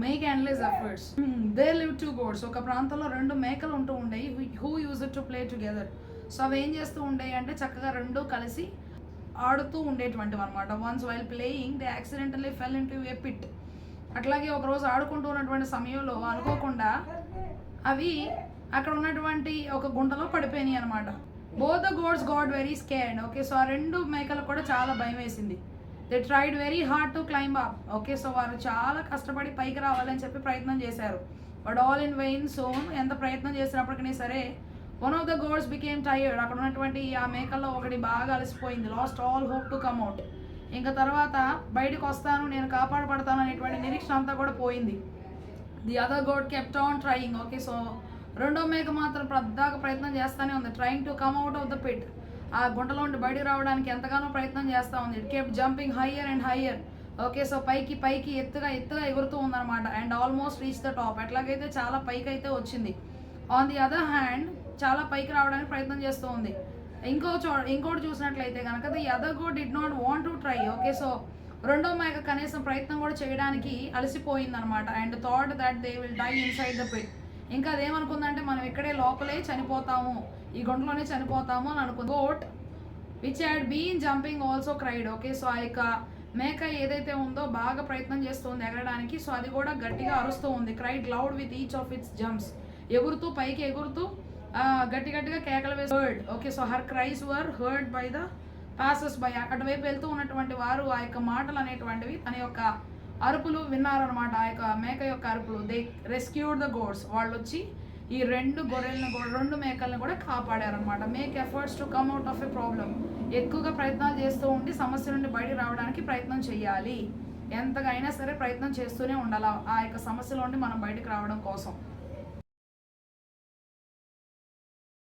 Make endless efforts. They live two గోడ్స్. ఒక ప్రాంతంలో రెండు మేకలు ఉంటూ ఉండేవి. Who use to play together. So అవి ఏం చేస్తూ ఉండేవి అంటే చక్కగా రెండు కలిసి ఆడుతూ ఉండేటువంటివి అనమాట. Once while playing they accidentally fell into a pit. అట్లాగే ఒకరోజు ఆడుకుంటూ ఉన్నటువంటి సమయంలో అనుకోకుండా అవి అక్కడ ఉన్నటువంటి ఒక గుంటలో పడిపోయినాయి అనమాట. Both the goats got very scared. Okay, so ఆ రెండు మేకలకు కూడా చాలా భయం వేసింది. They tried very hard to climb up. Okay, so వారు చాలా కష్టపడి పైకి రావాలని చెప్పి ప్రయత్నం చేశారు. But all in vain. So ఎంత ప్రయత్నం చేసినప్పటికీ సరే one of the goats became tired. అక్కడ ఉన్నటువంటి ఆ మేకల్లో ఒకటి బాగా అలసిపోయింది. Lost all hope to come out. ఇంకా తర్వాత బయటకు వస్తాను, నేను కాపాడబడతాను అనేటువంటి నిరీక్షణ అంతా కూడా పోయింది. The other goat kept on trying. Okay, so రెండో మేక మాత్రం పెద్దగా ప్రయత్నం చేస్తూనే ఉంది. Trying to come out of the pit. ఆ గుంటలో ఉండి బయటకు రావడానికి ఎంతగానో ప్రయత్నం చేస్తూ ఉంది. It kept jumping higher and higher. Okay, so పైకి పైకి ఎత్తుగా ఎగురుతూ ఉందన్నమాట. And almost reach the top. ఎట్లాగైతే చాలా పైకి అయితే వచ్చింది. ఆన్ ది అదర్ హ్యాండ్ చాలా పైకి రావడానికి ప్రయత్నం చేస్తూ ఉంది. ఇంకోటి చూసినట్లయితే కనుక the other goat did not want to try. Okay, so రెండో మేక కనీసం ప్రయత్నం కూడా చేయడానికి అలసిపోయింది అనమాట. And thought that they will die inside the pit. ఇంకా అదేమనుకుందంటే మనం ఇక్కడే లోపలే చనిపోతాము, ఈ గుంటలోనే చనిపోతాము అని అనుకుంది. Goat which had been jumping also cried. Okay, so ఆ యొక్క మేక ఏదైతే ఉందో బాగా ప్రయత్నం చేస్తుంది ఎగరడానికి. సో అది కూడా గట్టిగా అరుస్తూ ఉంది. Cried loud with each of its jumps. ఎగురుతూ పైకి ఎగురుతూ గట్టిగా కేకలు వేసి heard. Okay, so her cries were heard by the passers by. అటువైపు వెళ్తూ ఉన్నటువంటి వారు ఆ యొక్క మాటలు అనేటువంటివి తన యొక్క అరుపులు విన్నారనమాట. ఆ యొక్క మేక యొక్క అరుపులు. They rescued the goats. వాళ్ళు వచ్చి ఈ రెండు మేకలను కూడా కాపాడారనమాట. Make efforts to come out of a problem. ఎక్కువగా ప్రయత్నాలు చేస్తూ ఉండి సమస్య నుండి బయటకు రావడానికి ప్రయత్నం చేయాలి. ఎంతగా అయినా సరే ప్రయత్నం చేస్తూనే ఉండాలి ఆ యొక్క సమస్యలో నుండి మనం బయటకు రావడం కోసం.